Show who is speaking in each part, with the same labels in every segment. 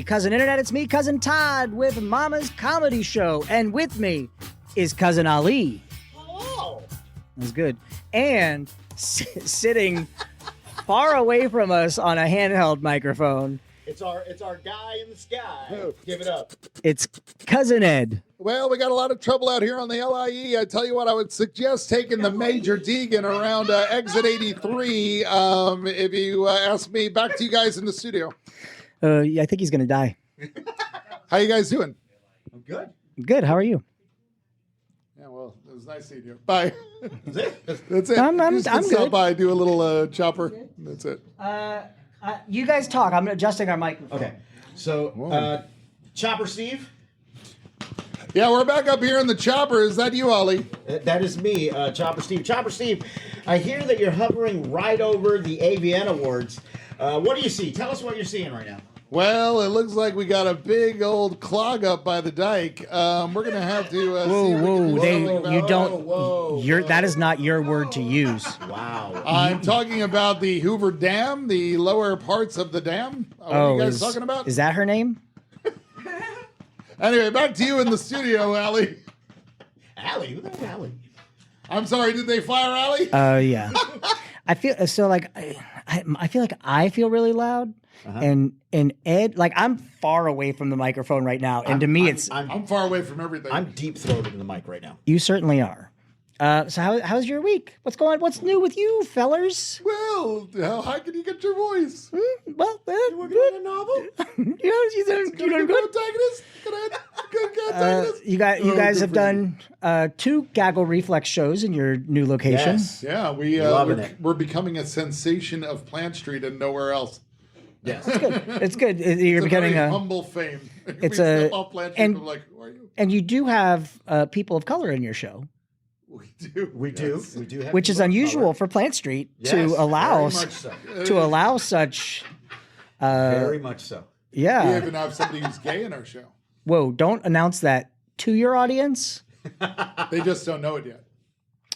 Speaker 1: Cousin Internet. It's me, Cousin Todd, with Mama's Comedy Show. And with me is Cousin Ali.
Speaker 2: Hello.
Speaker 1: That's good. And sitting far away from us on a handheld microphone,
Speaker 2: It's our guy in the sky. Give it up.
Speaker 1: it's Cousin Ed.
Speaker 3: Well, we got a lot of trouble out here on the LIE. I tell you what, I would suggest taking the Major Deegan around exit 83. If you ask me, back to you guys in the studio.
Speaker 1: Yeah, I think he's going to die.
Speaker 3: How you guys doing?
Speaker 2: I'm good.
Speaker 1: Good. How are you?
Speaker 3: Yeah, well, it was nice seeing you. Bye.
Speaker 2: That's it.
Speaker 3: That's it.
Speaker 1: I'm
Speaker 3: Just
Speaker 1: good.
Speaker 3: stop by, do a little chopper. That's it.
Speaker 1: You guys talk. I'm adjusting our microphone.
Speaker 2: Okay. So, Chopper Steve.
Speaker 3: Yeah, we're back up here in the chopper. Is that you, Ollie?
Speaker 2: That is me, Chopper Steve. Chopper Steve, I hear that you're hovering right over the AVN Awards. What do you see? Tell us what you're seeing right now.
Speaker 3: Well, it looks like we got a big old clog up by the dike. We're going to have to see if we can do something about
Speaker 1: you
Speaker 3: it.
Speaker 1: don't. That is not your word to use.
Speaker 2: Wow.
Speaker 3: I'm talking about the Hoover Dam, the lower parts of the dam. What are you guys talking about?
Speaker 1: Is that her name?
Speaker 3: Anyway, back to you in the studio, Allie.
Speaker 2: Allie? Who the hell is Allie?
Speaker 3: I'm sorry, did they fire Allie?
Speaker 1: Yeah. I feel so like I feel like I feel really loud, and Ed, like I'm far away from the microphone right now, and to me
Speaker 3: I'm far away from everything.
Speaker 2: I'm deep throated in the mic right now.
Speaker 1: you certainly are. So how's your week? What's new with you, fellers?
Speaker 3: Well, how high can you get your voice?
Speaker 1: Well,
Speaker 2: You working on a novel?
Speaker 1: you doing good.
Speaker 3: Protagonist? Good antagonist?
Speaker 1: You guys have done 2 Gaggle Reflex shows in your new location.
Speaker 2: Yes.
Speaker 3: Yeah,
Speaker 2: Loving it.
Speaker 3: we're becoming a sensation of Plant Street and nowhere else.
Speaker 2: Yes.
Speaker 1: It's good. You're
Speaker 3: It's
Speaker 1: becoming
Speaker 3: very
Speaker 1: a
Speaker 3: humble fame.
Speaker 1: It's
Speaker 3: we
Speaker 1: a-
Speaker 3: step off Plant Street
Speaker 1: and-
Speaker 3: and we're like, who are you?
Speaker 1: and you do have people of color in your show,
Speaker 3: We do.
Speaker 2: We do. We do have
Speaker 1: which is
Speaker 2: people of
Speaker 1: unusual
Speaker 2: color.
Speaker 1: for Plant Street
Speaker 2: Yes,
Speaker 1: to allow
Speaker 2: very much so.
Speaker 1: such.
Speaker 2: Very much so.
Speaker 3: We
Speaker 1: Yeah.
Speaker 3: even have somebody who's gay in our show.
Speaker 1: Whoa! Don't announce that to your audience.
Speaker 3: They just don't know it yet.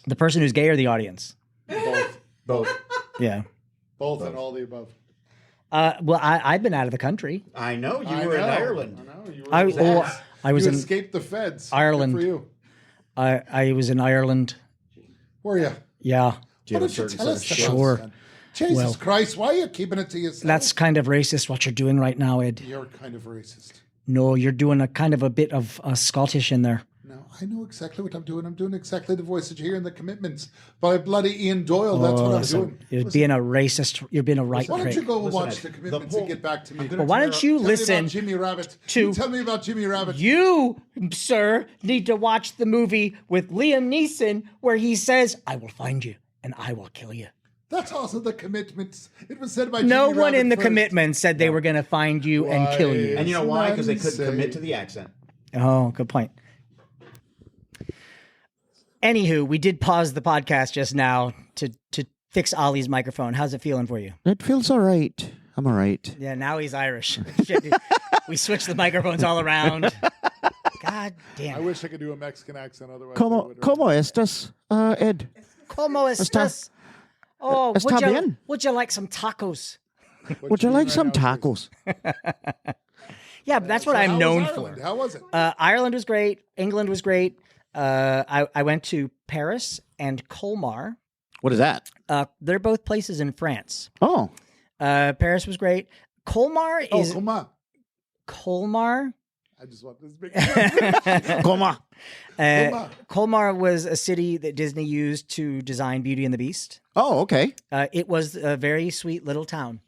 Speaker 1: The person who's gay or the audience.
Speaker 3: Both.
Speaker 1: Yeah.
Speaker 3: Both and all the above.
Speaker 1: Well, I've been out of the country.
Speaker 2: I know you
Speaker 3: I
Speaker 2: were in
Speaker 3: know.
Speaker 2: Ireland.
Speaker 3: I know. You were
Speaker 1: I was
Speaker 3: you
Speaker 1: in
Speaker 3: escaped the feds.
Speaker 1: Ireland.
Speaker 3: Good for you.
Speaker 1: I was in Ireland.
Speaker 3: Were you?
Speaker 1: Yeah.
Speaker 2: Do you have
Speaker 3: Why
Speaker 2: a
Speaker 3: don't you
Speaker 2: certain
Speaker 3: tell
Speaker 2: set
Speaker 3: us
Speaker 2: of
Speaker 3: that?
Speaker 2: shit?
Speaker 1: Sure.
Speaker 3: Jesus
Speaker 1: Well-
Speaker 3: Christ, why are you keeping it to yourself?
Speaker 1: That's kind of racist what you're doing right now, Ed.
Speaker 3: You're kind of racist.
Speaker 1: No, you're doing a kind of a bit of Scottish in there.
Speaker 3: No, I know exactly what I'm doing. I'm doing exactly the voice that you hear in the Commitments by bloody Ian Doyle. That's what I'm doing.
Speaker 1: You're being a racist. You're being a right
Speaker 3: Why don't
Speaker 1: prick.
Speaker 3: you go
Speaker 2: Listen,
Speaker 3: watch
Speaker 2: Ed,
Speaker 3: the
Speaker 2: the
Speaker 3: Commitments
Speaker 2: whole-
Speaker 3: and get back to me?
Speaker 1: Well, why don't you
Speaker 3: Tell me
Speaker 1: listen
Speaker 3: about Jimmy Rabbit.
Speaker 1: to-
Speaker 3: You tell me about Jimmy Rabbit.
Speaker 1: You, sir, need to watch the movie with Liam Neeson where he says, "I will find you and I will kill you."
Speaker 3: That's also the Commitments. It was said by
Speaker 1: No
Speaker 3: Jimmy
Speaker 1: one
Speaker 3: Rabbit
Speaker 1: in the
Speaker 3: first.
Speaker 1: commitment said they were going to find you and kill you.
Speaker 2: And you know why? Because they couldn't
Speaker 3: Say-
Speaker 2: commit to the accent.
Speaker 1: Oh, good point. Anywho, we did pause the podcast just now to fix Ollie's microphone. How's it feeling for you?
Speaker 4: It feels all right. I'm all right.
Speaker 1: Yeah, now he's Irish. Shit, dude. We switched the microphones all around. God damn.
Speaker 3: I wish I could do a Mexican accent. Otherwise, I
Speaker 4: ¿Cómo,
Speaker 3: would.
Speaker 4: cómo estás, Ed?
Speaker 1: ¿Cómo estás? Oh,
Speaker 4: Está bien.
Speaker 1: would you like some tacos?
Speaker 4: Would you
Speaker 3: mean
Speaker 4: like
Speaker 3: right
Speaker 4: some
Speaker 3: now is-
Speaker 4: tacos?
Speaker 1: Yeah, but that's what
Speaker 3: So
Speaker 1: I'm
Speaker 3: how was
Speaker 1: known
Speaker 3: Ireland?
Speaker 1: for.
Speaker 3: How was it?
Speaker 1: Ireland was great. England was great. I went to Paris and Colmar.
Speaker 4: What is that?
Speaker 1: They're both places in France.
Speaker 4: Oh,
Speaker 1: Paris was great. Colmar
Speaker 3: Oh,
Speaker 1: is
Speaker 3: come on.
Speaker 1: Colmar.
Speaker 3: I just want this big.
Speaker 4: Coma.
Speaker 1: Colmar was a city that Disney used to design Beauty and the Beast.
Speaker 4: Oh, okay.
Speaker 1: It was a very sweet little town.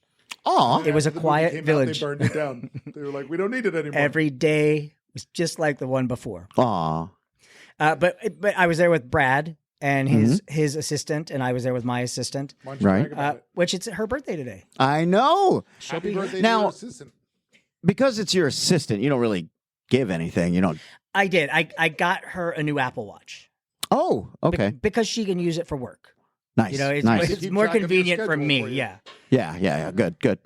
Speaker 4: Oh,
Speaker 1: It was a
Speaker 3: After the movie
Speaker 1: quiet
Speaker 3: came out,
Speaker 1: village.
Speaker 3: they burned it down. They were like, we don't need it anymore.
Speaker 1: Every day was just like the one before.
Speaker 4: aw.
Speaker 1: But I was there with Brad and his assistant, and I was there with my assistant.
Speaker 3: Why don't you
Speaker 4: Right.
Speaker 3: brag about it?
Speaker 1: Which it's her birthday today.
Speaker 4: I know.
Speaker 3: Happy birthday
Speaker 4: Now-
Speaker 3: to your assistant.
Speaker 4: Because it's your assistant, you don't really give anything. You don't.
Speaker 1: I did. I got her a new Apple Watch.
Speaker 4: Oh, okay.
Speaker 1: Because she can use it for work.
Speaker 4: Nice.
Speaker 1: You know, it's,
Speaker 4: nice.
Speaker 1: it's
Speaker 3: Keep
Speaker 1: more
Speaker 3: track of your
Speaker 1: convenient for
Speaker 3: schedule
Speaker 1: me.
Speaker 3: for you.
Speaker 1: Yeah.
Speaker 4: Yeah. Good.
Speaker 1: But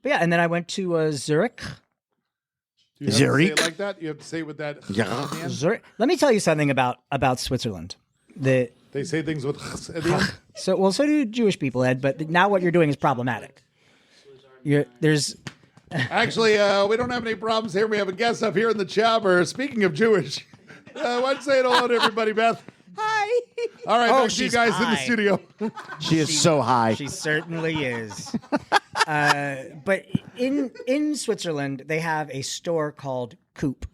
Speaker 1: yeah, and then I went to Zurich.
Speaker 3: Do you have to say
Speaker 4: Zurich?
Speaker 3: it like that? You have to say it with that.
Speaker 4: Yeah.
Speaker 3: at the end?
Speaker 1: Zurich. Let me tell you something about Switzerland. The
Speaker 3: They say things with at the end.
Speaker 1: so do Jewish people, Ed. But now what you're doing is problematic. There's
Speaker 3: Actually, we don't have any problems here. We have a guest up here in the chopper. Speaking of Jewish, why don't you say hello to everybody, Beth?
Speaker 5: Hi.
Speaker 3: All right,
Speaker 1: Oh,
Speaker 3: back to you
Speaker 1: she's
Speaker 3: guys in the
Speaker 1: high.
Speaker 3: studio.
Speaker 4: She is so high.
Speaker 1: She certainly is. But in Switzerland, they have a store called Coop.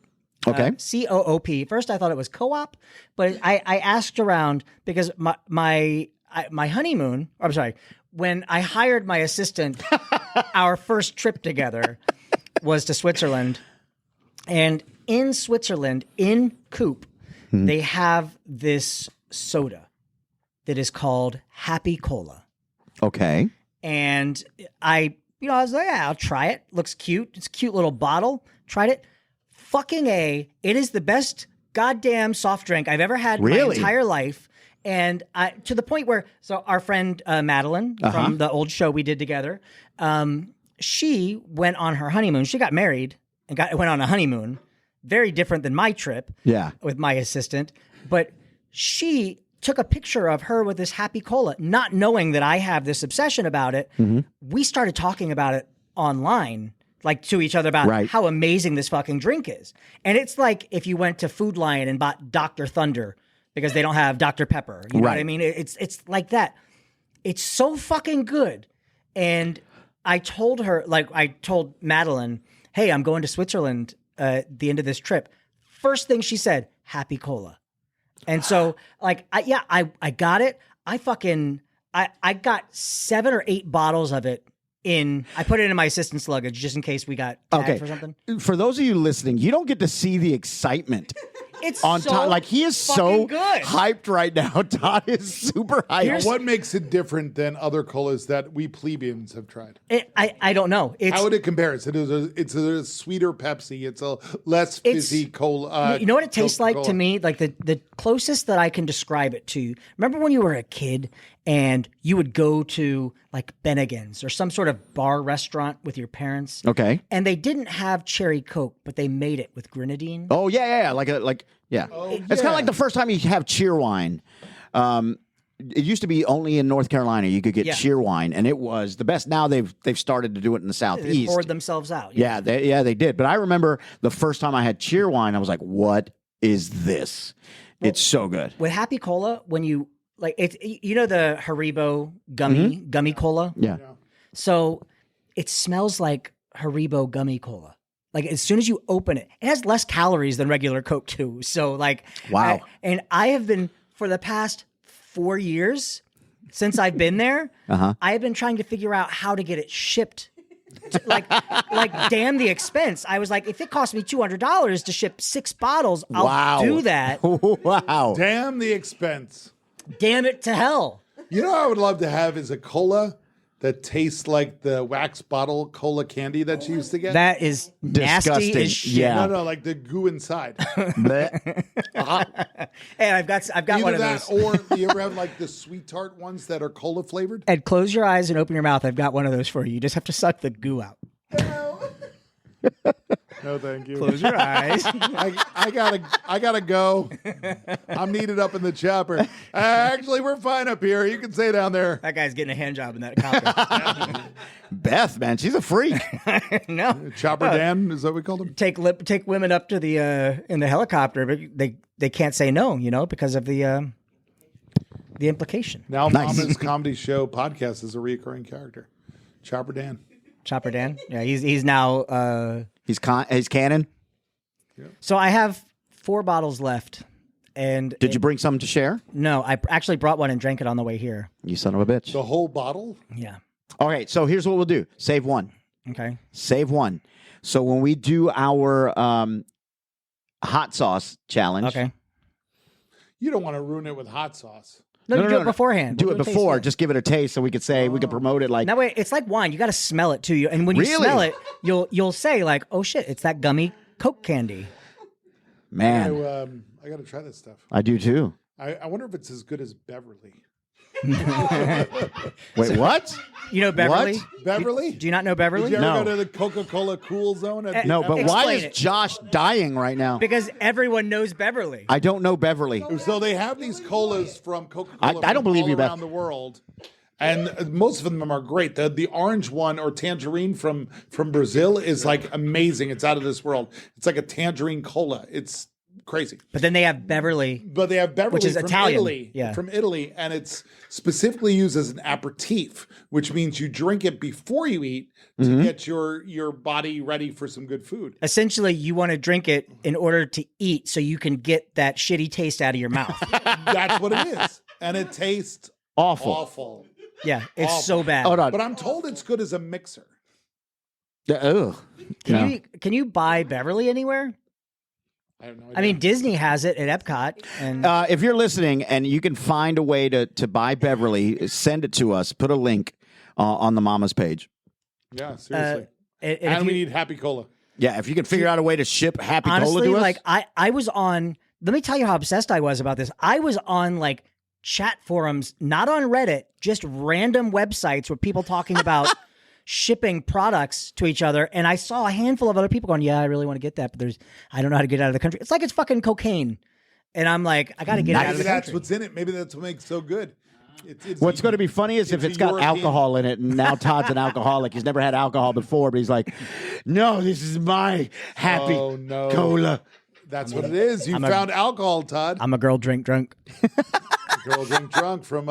Speaker 4: Okay.
Speaker 1: COOP. First, I thought it was co-op, but I asked around because my honeymoon. I'm sorry. When I hired my assistant, our first trip together was to Switzerland, and in Switzerland, in Coop, they have this soda that is called Happy Cola.
Speaker 4: Okay.
Speaker 1: And I was like, yeah, I'll try it. Looks cute. It's a cute little bottle. Tried it. Fucking A. It is the best goddamn soft drink I've ever had in my
Speaker 4: Really?
Speaker 1: entire life. And to the point where, so our friend Madeline from the old show we did together, she went on her honeymoon. She got married and went on a honeymoon. Very different than my trip.
Speaker 4: Yeah.
Speaker 1: With my assistant. But she took a picture of her with this Happy Cola, not knowing that I have this obsession about it. We started talking about it online, like to each other about
Speaker 4: Right.
Speaker 1: how amazing this fucking drink is. And it's like if you went to Food Lion and bought Dr. Thunder because they don't have Dr. Pepper. You know what I
Speaker 4: Right.
Speaker 1: mean? It's like that. It's so fucking good. And I told Madeline, hey, I'm going to Switzerland at the end of this trip. First thing she said, Happy Cola. And so, like, I got it. I got 7 or 8 bottles of it I put it in my assistant's luggage just in case we got tagged
Speaker 4: Okay.
Speaker 1: for something.
Speaker 4: For those of you listening, you don't get to see the excitement
Speaker 1: It's
Speaker 4: on
Speaker 1: so
Speaker 4: Todd. Like he is so
Speaker 1: fucking good.
Speaker 4: hyped right now. Todd is super hyped.
Speaker 3: What makes it different than other colas that we plebeians have tried?
Speaker 1: I don't know.
Speaker 3: How would it compare? It's a sweeter Pepsi. It's a less fizzy cola.
Speaker 1: You know what it tastes like to
Speaker 3: Coca-Cola.
Speaker 1: me? Like the closest that I can describe it to. Remember when you were a kid and you would go to like Bennigan's or some sort of bar restaurant with your parents?
Speaker 4: Okay.
Speaker 1: And they didn't have cherry Coke, but they made it with grenadine.
Speaker 4: Oh yeah. Yeah. It's kind of like the first time you have Cheerwine. It used to be only in North Carolina you could get
Speaker 1: Yeah.
Speaker 4: Cheerwine, and it was the best. Now they've started to do it in the
Speaker 1: They
Speaker 4: southeast.
Speaker 1: poured themselves out.
Speaker 4: Yeah, they did. But I remember the first time I had Cheerwine, I was like, "What is this? It's so good."
Speaker 1: With Happy Cola, when you like it's the Haribo gummy cola.
Speaker 4: Yeah.
Speaker 1: So it smells like Haribo gummy cola. Like as soon as you open it, it has less calories than regular Coke too. So like,
Speaker 4: Wow.
Speaker 1: I have been for the past 4 years since I've been there. I have been trying to figure out how to get it shipped. Like damn the expense. I was like, if it cost me $200 to ship 6 bottles, I'll
Speaker 4: Wow.
Speaker 1: do that.
Speaker 4: Wow.
Speaker 3: Damn the expense.
Speaker 1: Damn it to hell.
Speaker 3: You know what I would love to have is a cola that tastes like the wax bottle cola candy that you used to get.
Speaker 1: That is nasty
Speaker 4: Disgusting.
Speaker 1: as shit.
Speaker 4: Yeah.
Speaker 3: No, like the goo inside.
Speaker 1: Hey, I've got
Speaker 3: Either
Speaker 1: one of
Speaker 3: that
Speaker 1: those.
Speaker 3: or do you ever have like the sweet tart ones that are cola flavored?
Speaker 1: Ed, close your eyes and open your mouth. I've got one of those for you. You just have to suck the goo out.
Speaker 3: No, thank you.
Speaker 1: Close your eyes.
Speaker 3: I gotta go. I'm needed up in the chopper. Actually, we're fine up here. You can stay down there.
Speaker 1: That guy's getting a hand job in that copter.
Speaker 4: Beth, man, she's a freak.
Speaker 1: No.
Speaker 3: Chopper Dan, is that what we called him?
Speaker 1: Take women up to the in the helicopter, but they can't say no, because of the implication.
Speaker 3: Now
Speaker 4: Nice.
Speaker 3: Mama's Comedy Show podcast is a recurring character. Chopper Dan.
Speaker 1: Chopper Dan. Yeah, he's now.
Speaker 4: He's canon.
Speaker 1: So I have 4 bottles left, and
Speaker 4: Did you bring some to share?
Speaker 1: No, I actually brought one and drank it on the way here.
Speaker 4: You son of a bitch.
Speaker 3: The whole bottle?
Speaker 1: Yeah.
Speaker 4: Okay, so here's what we'll do. Save one.
Speaker 1: Okay.
Speaker 4: Save one. So when we do our hot sauce challenge,
Speaker 1: Okay.
Speaker 3: You don't want to ruin it with hot sauce.
Speaker 1: No, you do it beforehand.
Speaker 4: Do
Speaker 1: We'll
Speaker 4: it
Speaker 1: do a taste
Speaker 4: before.
Speaker 1: test.
Speaker 4: Just give it a taste so we could say we could promote it like
Speaker 1: That way, it's like wine. You got to smell it too. And when you
Speaker 4: Really?
Speaker 1: smell it, you'll say like, "Oh shit, it's that gummy Coke candy."
Speaker 4: man.
Speaker 3: I got to try this stuff.
Speaker 4: I do too.
Speaker 3: I wonder if it's as good as Beverly.
Speaker 4: Wait, what?
Speaker 1: You know Beverly?
Speaker 4: What?
Speaker 3: Beverly?
Speaker 1: Do you not know
Speaker 3: Did
Speaker 1: Beverly?
Speaker 3: you ever
Speaker 4: No.
Speaker 3: go to the Coca-Cola Cool Zone?
Speaker 4: No, but why
Speaker 1: Explain
Speaker 4: is
Speaker 1: it.
Speaker 4: Josh dying right now?
Speaker 1: Because everyone knows Beverly.
Speaker 4: I don't know Beverly.
Speaker 3: So they have these colas from Coca-Cola
Speaker 4: I don't
Speaker 3: from
Speaker 4: believe
Speaker 3: all
Speaker 4: you, Beth.
Speaker 3: around the world. And most of them are great. The orange one or tangerine from Brazil is like amazing. It's out of this world. It's like a tangerine cola. It's crazy.
Speaker 1: But then they have Beverly.
Speaker 3: But they have Beverly
Speaker 1: Which is
Speaker 3: from
Speaker 1: Italian.
Speaker 3: Italy.
Speaker 1: Yeah.
Speaker 3: From Italy. And it's specifically used as an aperitif, which means you drink it before you eat to get your body ready for some good food.
Speaker 1: Essentially, you want to drink it in order to eat so you can get that shitty taste out of your mouth.
Speaker 3: That's what it is. And it tastes awful.
Speaker 1: Yeah, it's so bad.
Speaker 4: Hold on.
Speaker 3: But I'm told it's good as a mixer.
Speaker 4: Ugh.
Speaker 1: Can you buy Beverly anywhere?
Speaker 3: I have no idea.
Speaker 1: I mean, Disney has it at Epcot. And
Speaker 4: If you're listening and you can find a way to buy Beverly, send it to us. Put a link on the Mama's page.
Speaker 3: Yeah, seriously.
Speaker 1: and if
Speaker 3: And we
Speaker 1: you-
Speaker 3: need Happy Cola.
Speaker 4: Yeah, if you can figure out a way to ship Happy
Speaker 1: honestly,
Speaker 4: Cola to us.
Speaker 1: like I was on. Let me tell you how obsessed I was about this. I was on like chat forums, not on Reddit, just random websites with people talking about shipping products to each other. And I saw a handful of other people going, "Yeah, I really want to get that, but I don't know how to get it out of the country." It's like it's fucking cocaine, and I'm like, I got to get it out of
Speaker 3: Maybe
Speaker 1: the
Speaker 3: that's
Speaker 1: country.
Speaker 3: what's in it. Maybe that's what makes it so good. It's
Speaker 4: What's going to be funny is if
Speaker 3: a
Speaker 4: it's got
Speaker 3: European-
Speaker 4: alcohol in it, and now Todd's an alcoholic. He's never had alcohol before, but he's like, "No, this is my Happy
Speaker 3: Oh, no.
Speaker 4: Cola."
Speaker 3: That's what it is. You found alcohol, Todd.
Speaker 1: I'm a girl drink drunk.
Speaker 3: Girl drink drunk from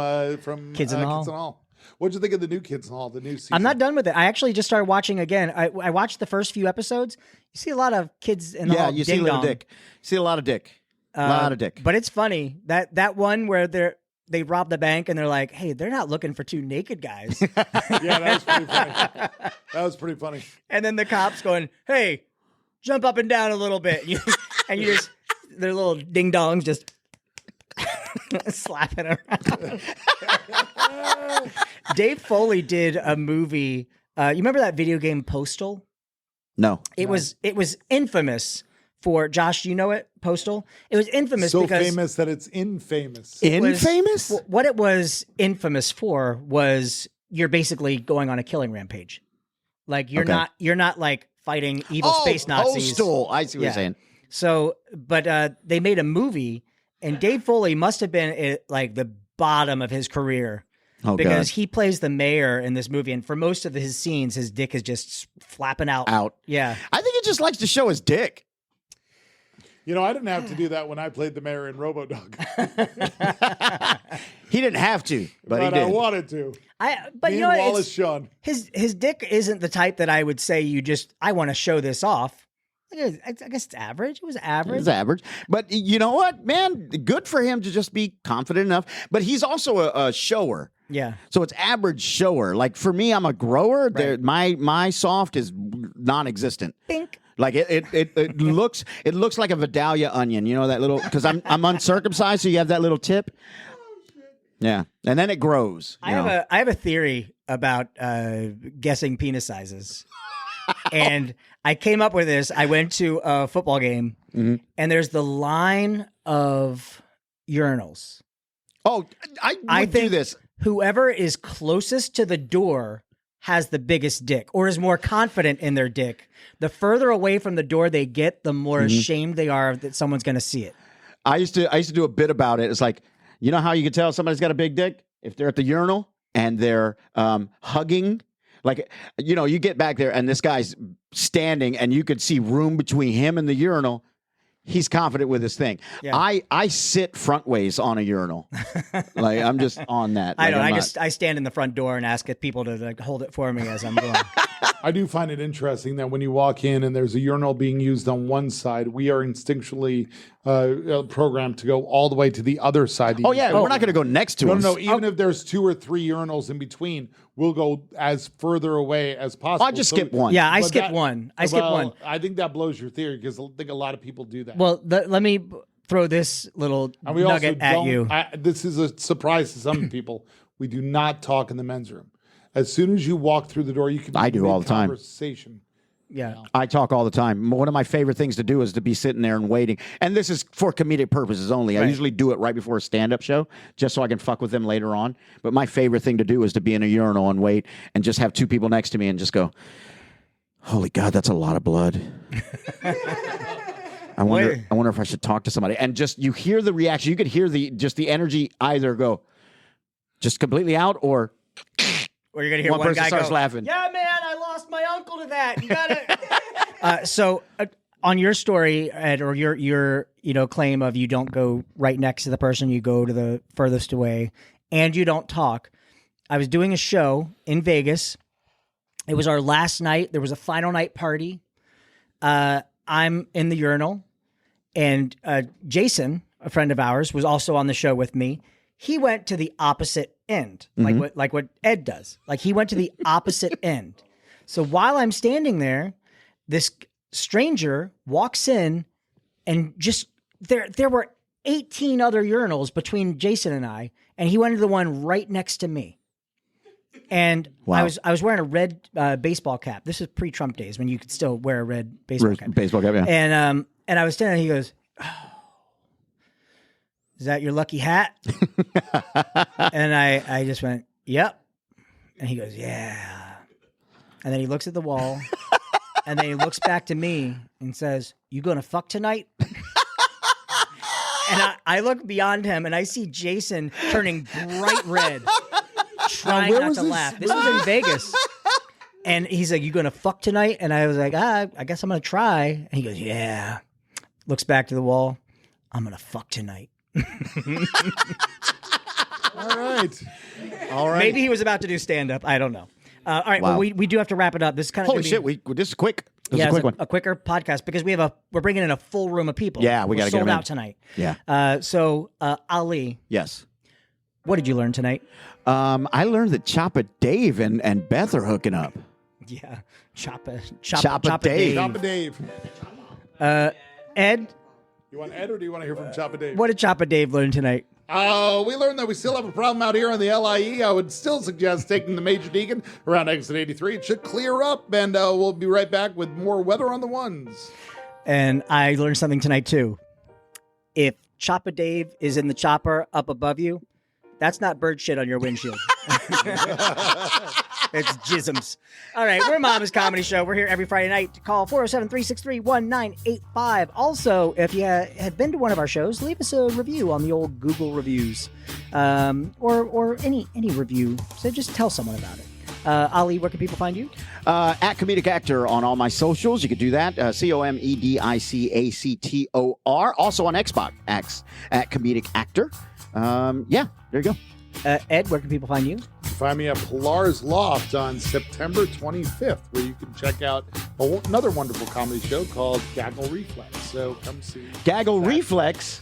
Speaker 1: Kids in the Hall.
Speaker 3: What'd you think of the new Kids in the Hall? The new season.
Speaker 1: I'm not done with it. I actually just started watching again. I watched the first few episodes. You see a lot of kids in the
Speaker 4: Yeah,
Speaker 1: hall.
Speaker 4: you see a little dick. See a lot of dick. A lot of dick.
Speaker 1: But it's funny that one where they rob the bank and they're like, "Hey, they're not looking for two naked guys."
Speaker 3: Yeah, that was pretty funny. That was pretty funny.
Speaker 1: And then the cops going, "Hey, jump up and down a little bit." And you just their little ding dongs just slapping around. Dave Foley did a movie. You remember that video game Postal?
Speaker 4: No.
Speaker 1: It was infamous for Josh. You know it, Postal. It was infamous
Speaker 3: So
Speaker 1: because
Speaker 3: famous that it's infamous.
Speaker 1: was-
Speaker 4: Infamous?
Speaker 1: what it was infamous for was you're basically going on a killing rampage. Like you're not like fighting evil space Nazis.
Speaker 4: Postal. I see what you're saying.
Speaker 1: So, but they made a movie, and Dave Foley must have been at like the bottom of his career
Speaker 4: Oh,
Speaker 1: because
Speaker 4: God.
Speaker 1: he plays the mayor in this movie, and for most of his scenes, his dick is just flapping out. Yeah,
Speaker 4: I think he just likes to show his dick.
Speaker 3: You know, I didn't have to do that when I played the mayor in RoboDog,
Speaker 4: He didn't have to, but he
Speaker 3: I
Speaker 4: did.
Speaker 3: wanted to.
Speaker 1: but
Speaker 3: Me
Speaker 1: you know
Speaker 3: and
Speaker 1: what?
Speaker 3: Wallace
Speaker 1: It's-
Speaker 3: Shawn.
Speaker 1: his dick isn't the type that I would say I want to show this off. I guess it's average. It was average.
Speaker 4: It's average. But you know what, man? Good for him to just be confident enough. But he's also a shower.
Speaker 1: Yeah.
Speaker 4: So it's average shower. Like for me, I'm a grower. There, my soft is non-existent.
Speaker 1: Pink.
Speaker 4: Like it looks like a Vidalia onion. You know that little because I'm uncircumcised, so you have that little tip. Yeah, and then it grows.
Speaker 1: I have a theory about guessing penis sizes, and I came up with this. I went to a football game, and there's the line of urinals.
Speaker 4: Oh, I do
Speaker 1: think
Speaker 4: this.
Speaker 1: Whoever is closest to the door has the biggest dick, or is more confident in their dick. The further away from the door they get, the more ashamed they are that someone's going to see it.
Speaker 4: I used to do a bit about it. It's like, you know how you can tell somebody's got a big dick? If they're at the urinal and they're hugging. Like, you know, you get back there and this guy's standing and you could see room between him and the urinal. He's confident with his thing.
Speaker 1: Yeah.
Speaker 4: I sit front ways on a urinal. Like, I'm just on that.
Speaker 1: I
Speaker 4: Like,
Speaker 1: don't.
Speaker 4: I'm
Speaker 1: I
Speaker 4: not-
Speaker 1: just I stand in the front door and ask people to like, hold it for me as I'm going.
Speaker 3: I do find it interesting that when you walk in and there's a urinal being used on one side, we are instinctually programmed to go all the way to the other side.
Speaker 4: Oh, yeah. We're not going to go next to
Speaker 3: No,
Speaker 4: him.
Speaker 3: no, no. Even if there's 2 or 3 urinals in between, we'll go as further away as possible.
Speaker 4: I'll just skip one.
Speaker 1: Yeah, I
Speaker 3: But
Speaker 1: skip
Speaker 3: that-
Speaker 1: one. I skip
Speaker 3: well,
Speaker 1: one.
Speaker 3: I think that blows your theory because I think a lot of people do that.
Speaker 1: Well, let me throw this little
Speaker 3: and we
Speaker 1: nugget
Speaker 3: also
Speaker 1: at
Speaker 3: don't,
Speaker 1: you.
Speaker 3: this is a surprise to some people. We do not talk in the men's room. As soon as you walk through the door, you can
Speaker 4: I do all the time.
Speaker 3: conversation.
Speaker 1: Yeah.
Speaker 4: I talk all the time. One of my favorite things to do is to be sitting there and waiting. And this is for comedic purposes only. I
Speaker 1: Right.
Speaker 4: usually do it right before a stand-up show just so I can fuck with them later on. But my favorite thing to do is to be in a urinal and wait and just have 2 people next to me and just go, holy God, that's a lot of blood. I wonder if I should talk to somebody. And just you hear the reaction. You could hear the energy either go just completely out or
Speaker 1: Or you're gonna hear
Speaker 4: One
Speaker 1: one
Speaker 4: person
Speaker 1: guy
Speaker 4: starts
Speaker 1: go,
Speaker 4: laughing.
Speaker 1: "Yeah, man, I lost my uncle to that. You gotta." So on your story, Ed, or your claim of you don't go right next to the person, you go to the furthest away, and you don't talk. I was doing a show in Vegas. It was our last night. There was a final night party. I'm in the urinal, and Jason, a friend of ours, was also on the show with me. He went to the opposite end, like what Ed does. Like he went to the opposite end. So while I'm standing there, this stranger walks in, and just there were 18 other urinals between Jason and I, and he went to the one right next to me. And
Speaker 4: Wow.
Speaker 1: I was wearing a red baseball cap. This is pre-Trump days when you could still wear a red baseball cap.
Speaker 4: Baseball cap, yeah.
Speaker 1: And I was standing there, he goes, "Oh, is that your lucky hat?" And I just went, "Yep." And he goes, "Yeah." And then he looks at the wall, and then he looks back to me and says, "You gonna fuck tonight?" And I look beyond him, and I see Jason turning bright red, trying not to laugh. This was in Vegas. And he's like, "You gonna fuck tonight?" And I was like, I guess I'm gonna try. And he goes, "Yeah." Looks back to the wall. "I'm gonna fuck tonight."
Speaker 3: All right.
Speaker 1: Maybe he was about to do stand up. I don't know. All right.
Speaker 4: Wow.
Speaker 1: Well, we do have to wrap it up. This is kind of
Speaker 4: Holy shit! This is quick. This is a
Speaker 1: it's
Speaker 4: quick one.
Speaker 1: a quicker podcast because we're bringing in a full room of people.
Speaker 4: Yeah, we
Speaker 1: We're
Speaker 4: gotta get
Speaker 1: sold
Speaker 4: them in.
Speaker 1: out tonight.
Speaker 4: Yeah.
Speaker 1: So Ali,
Speaker 4: Yes.
Speaker 1: what did you learn tonight?
Speaker 4: I learned that Choppa Dave and Beth are hooking up.
Speaker 1: Yeah,
Speaker 4: Choppa Dave.
Speaker 3: Choppa Dave.
Speaker 1: Ed,
Speaker 3: You want Ed or do you want to hear from Choppa Dave?
Speaker 1: what did Choppa Dave learn tonight?
Speaker 3: We learned that we still have a problem out here on the LIE. I would still suggest taking the Major Deacon around exit 83. It should clear up, and we'll be right back with more weather on the ones.
Speaker 1: And I learned something tonight too. If Choppa Dave is in the chopper up above you, that's not bird shit on your windshield. It's jisms. All right, we're Mama's Comedy Show. We're here every Friday night. Call 407-363-1985. Also, if you have been to one of our shows, leave us a review on the old Google reviews, or any review. So just tell someone about it. Ali, where can people find you?
Speaker 4: At Comedic Actor on all my socials. You can do that. COMEDICACTOR. Also on Xbox, at Comedic Actor. Yeah, there you go.
Speaker 1: Ed, where can people find you?
Speaker 3: Find me at Pilar's Loft on September 25th, where you can check out another wonderful comedy show called Gaggle Reflex. So come see
Speaker 4: Gaggle
Speaker 3: that
Speaker 4: Reflex.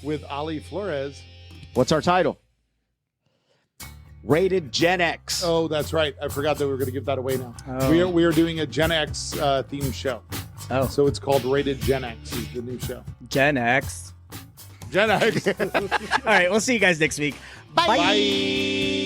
Speaker 3: with Ali Flores.
Speaker 4: What's our title? Rated Gen X.
Speaker 3: Oh, that's right. I forgot that we were going to give that away now.
Speaker 1: Oh.
Speaker 3: We are doing a Gen X themed show.
Speaker 1: Oh,
Speaker 3: So it's called Rated Gen X is the new show.
Speaker 1: Gen X.
Speaker 3: Gen X.
Speaker 1: All right, we'll see you guys next week.
Speaker 4: Bye.
Speaker 3: Bye.